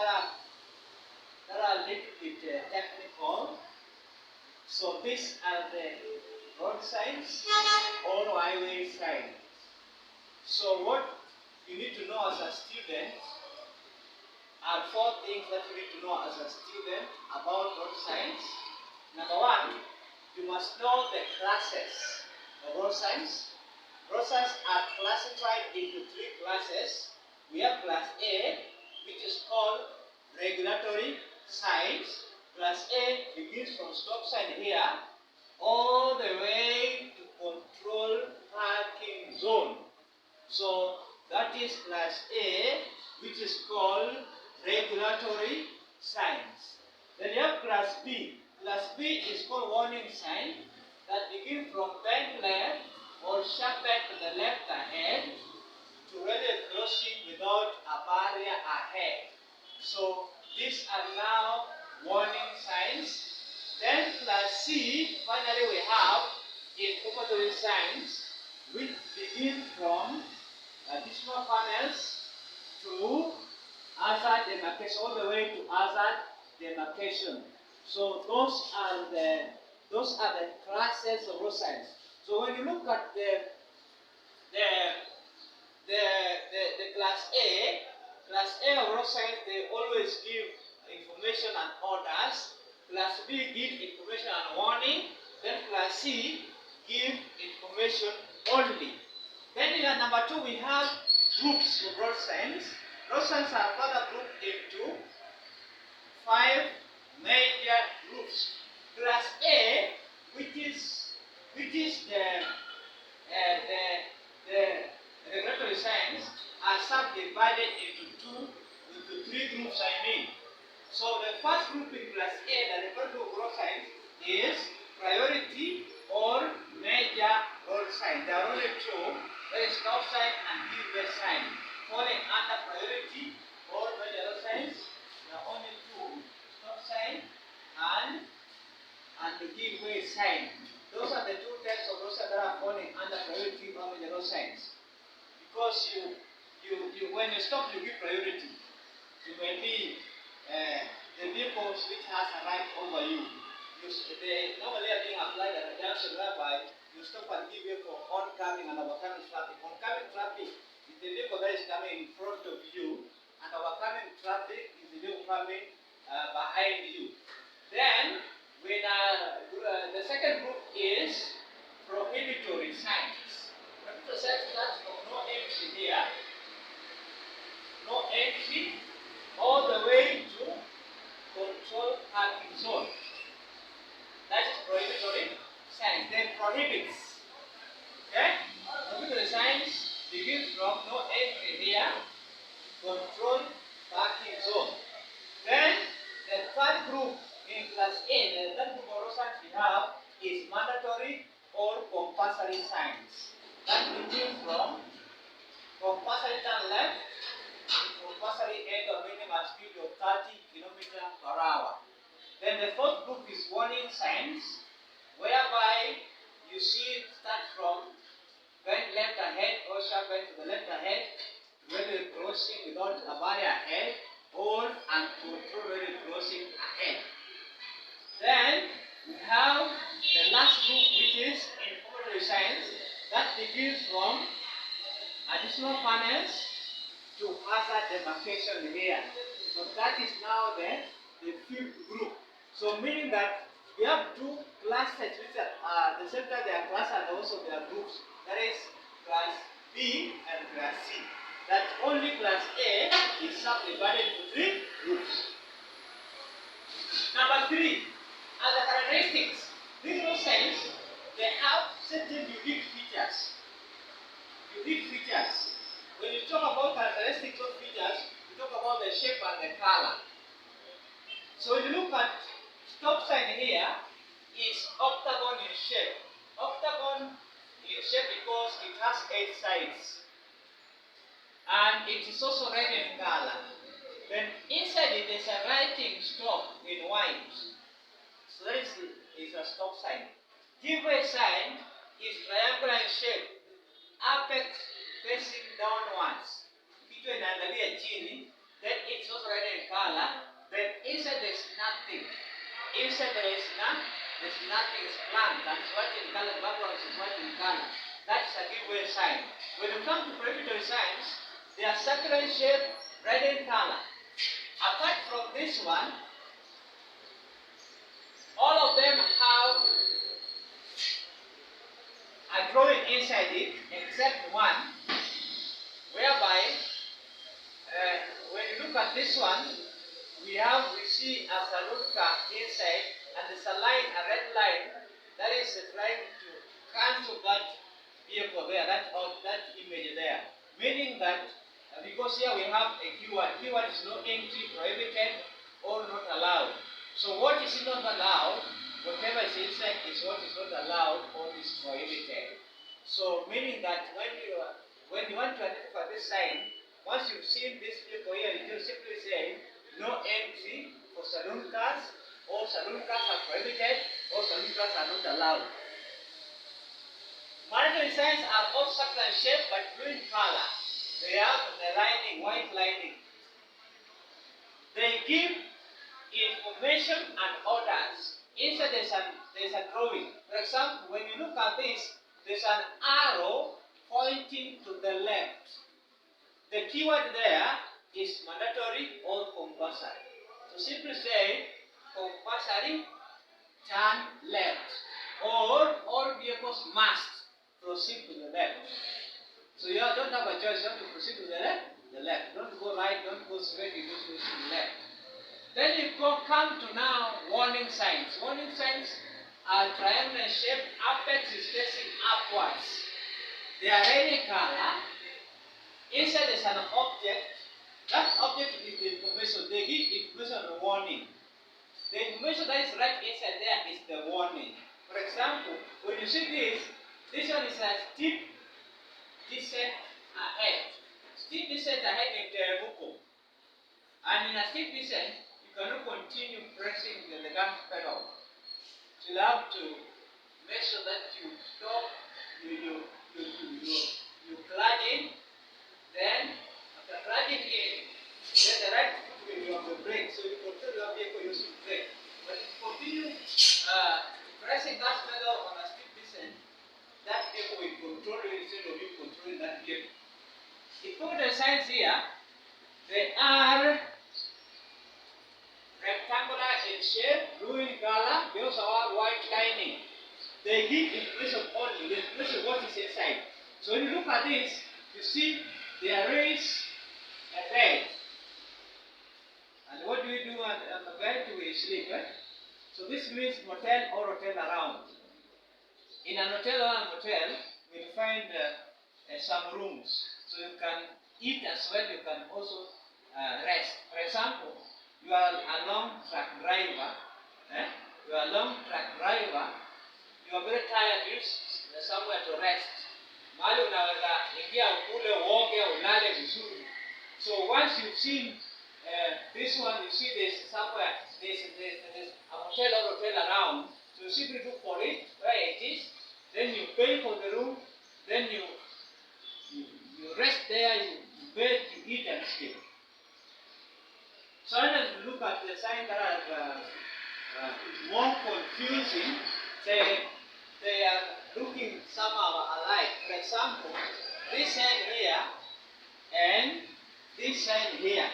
that are a little bit technical. So these are the road signs or highway signs. So what you need to know as a student are four things that you need to know as a student about road signs. Number one, you must know the classes of road signs. Road signs are classified into three classes. We have class A, which is called regulatory signs. Class A begins from stop sign here all the way to control parking zone. So that is class A, which is called regulatory signs. Then you have class B. Class B is called warning sign that begin from bend left or sharp bend to the left ahead to railway crossing without a barrier ahead. So these are now warning signs. Then class C, finally we have informatory signs which begin from additional panels to hazard demarcation, all the way to hazard demarcation. So those are the classes of road signs. So when you look at the class A of road signs, they always give information and orders. Class B give information and warning. Then class C give information only. Then in number two, we have groups of road signs. Road signs are further grouped into 5 major groups. Class A, which is the regulatory signs, are subdivided into three groups. So the first group in class A, the regulatory road signs, is priority or major road sign. There are only two. There is stop sign and give-way sign. Falling under priority or major road signs, there are only two: stop sign and the give-way sign. Those are the two types of road signs that are falling under priority or major road signs. Because when you stop, you give priority. You may be the vehicles which has a right over you. They normally are being applied at a junction whereby you stop and give way for oncoming and overcoming traffic. Oncoming traffic is the vehicle that is coming in front of you, and overcoming traffic is the vehicle coming behind you. Then, when the second group is prohibitory signs. Prohibitory signs starts from no entry here, no entry, all the way to control parking zone. That is prohibitory signs. Then prohibits. Okay? Prohibitory signs begin from no entry here, control parking zone. Then the third group in class A, the third group of road signs we have is mandatory or compulsory signs. That begins from compulsory turn left to compulsory end of minimum speed of 30 km/h. Then the fourth group is warning signs, whereby you see it start from bend left ahead or sharp bend to the left ahead, railway crossing without a barrier ahead, or uncontrolled railway crossing ahead. Then we have the last group, which is informatory signs, that begins from additional panels to hazard demarcation here. So that is now the fifth group. So meaning that we have two classes which are the same time they are classes and also they are groups. That is class B and class C. That only class A is subdivided into three groups. Number three, as the characteristics. These road signs, they have certain unique features. Unique features. When you talk about characteristics of features, you talk about the shape and the color. So when you look at stop sign here, is octagon in shape. Octagon in shape because it has 8 sides. And it is also red in color. Then inside it is a writing stop in white. So that is a stop sign. Give-way sign is triangular in shape. Apex facing downwards. Kichwa inaangalia chini, then it's also red in color, then inside there's nothing. Inside there's nothing, it's blank, and it's white in color, background is white in color. That's a giveaway sign. When you come to prohibitory signs, they are circular in shape, red in color. Apart from this one, all of them have a drawing inside it, except one, whereby when you look at this one, we see a saloon car inside, and there's a line, a red line, that is trying to cancel that vehicle there, that image there. Meaning that, because here we have a keyword is no entry, prohibited, or not allowed. So what is not allowed, whatever is inside is what is not allowed or is prohibited. So meaning that when you want to identify this sign, once you've seen this vehicle here, you just simply say no entry for saloon cars, or saloon cars are prohibited, or saloon cars are not allowed. Mandatory signs are all circular in shape but blue in color. They have the lining, white lining. They give information and orders. Inside there's a drawing. For example, when you look at this, there's an arrow pointing to the left. The keyword there is mandatory or compulsory. So simply say compulsory, turn left. Or all vehicles must proceed to the left. So you don't have a choice, you have to proceed to the left. Don't go right, don't go straight, you just go to the left. Then you come to now warning signs. Warning signs are triangular shape, apex is facing upwards. They are red in color. Inside is an object. That object is the information. They give information and warning. The information that is right inside there is the warning. For example, when you see this one is a steep descent ahead. Steep descent ahead in Teremuko. And in a steep descent, you cannot continue pressing the gas pedal. So you have to make sure that you stop, you clutch in, then after clutching in, then the right foot will be on the brake. So you control your vehicle using brake. But if you continue pressing gas pedal on a steep descent, that vehicle will control you instead of you controlling that vehicle. If you put the signs here, they are rectangular in shape, blue in color, they also have white lining. They give information only, the information what is inside. So when you look at this, you see there is a bed. And what do we do on the bed? We sleep, right? So this means motel or hotel around. In an hotel or a motel, we'll find some rooms. So you can eat as well, you can also rest. For example, you are a long truck driver, you are very tired, you need somewhere to rest. Mahali unaweza ingia ukule, uoge, ulale vizuri. So once you've seen this one, you see there's somewhere, there's a motel or hotel around. So you simply look for it, where it is, then you pay for the room, then you rest there, you bed, you eat and sleep. So as we look at the signs that are more confusing, they are looking somehow alike. For example, this sign here and this sign here.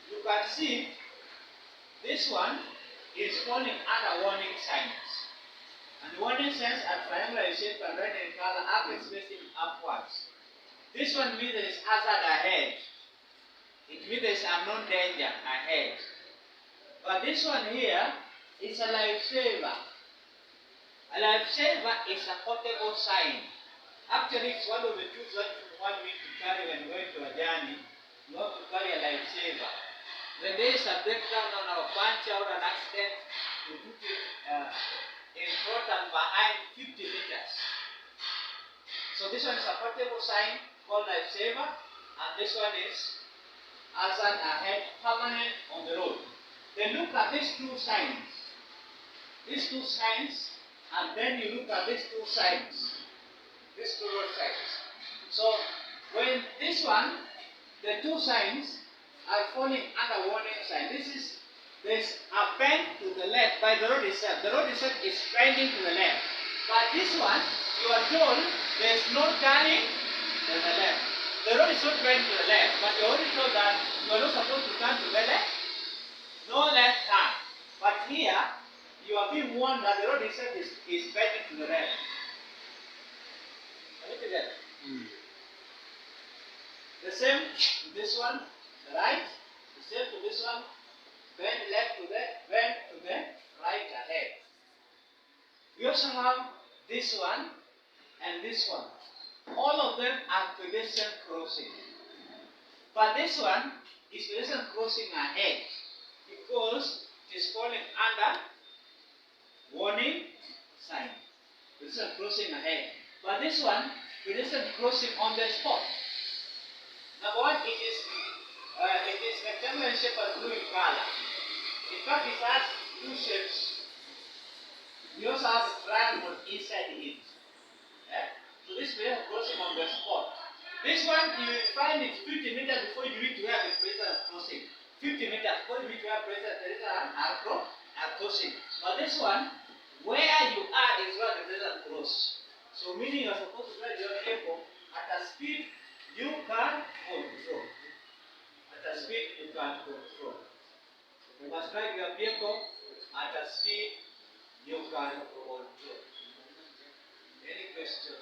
You can see this one is falling under warning signs. And the warning signs are triangular in shape and red in color, apex facing upwards. This one means there is hazard ahead. It means there is unknown danger ahead. But this one here is a lifesaver. A lifesaver is a portable sign. Actually, it's one of the tools that you want me to carry when going to a journey. You have to carry a lifesaver. When there is a breakdown on our puncture or an accident, you put it in front and behind 50 meters. So this one is a portable sign called lifesaver, and this one is hazard ahead, permanent on the road. Then look at these two signs. These two signs, and then you look at these two signs. These two road signs. So when this one, the two signs are falling under warning sign. There's a bend to the left by the road itself. The road itself is bending to the left. But this one, you are told there's no turning to the left. The road is not bending to the left, but you're already told that you are not supposed to turn to the left. No left turn. But here, you are being warned that the road itself is bending to the left. Are you together? The same to this one, the right. The same to this one. Bend left to the right ahead. We also have this one and this one. All of them are pedestrian crossing. But this one is pedestrian crossing ahead because it is falling under warning sign. Pedestrian crossing ahead. But this one, pedestrian crossing on the spot. Number one, it is rectangular shape and blue in color. In fact, it has two shapes. We also have a triangle inside it. So this way is crossing on the spot. This one you will find it 50 meters before you reach where the pedestrian are crossing. 50 meters before you reach where pedestrian are crossing. But this one, where you are is where the pedestrian cross. So meaning you are supposed to drive your vehicle at a speed you can control. At a speed you can control. You must drive your vehicle at a speed you can control. Any question?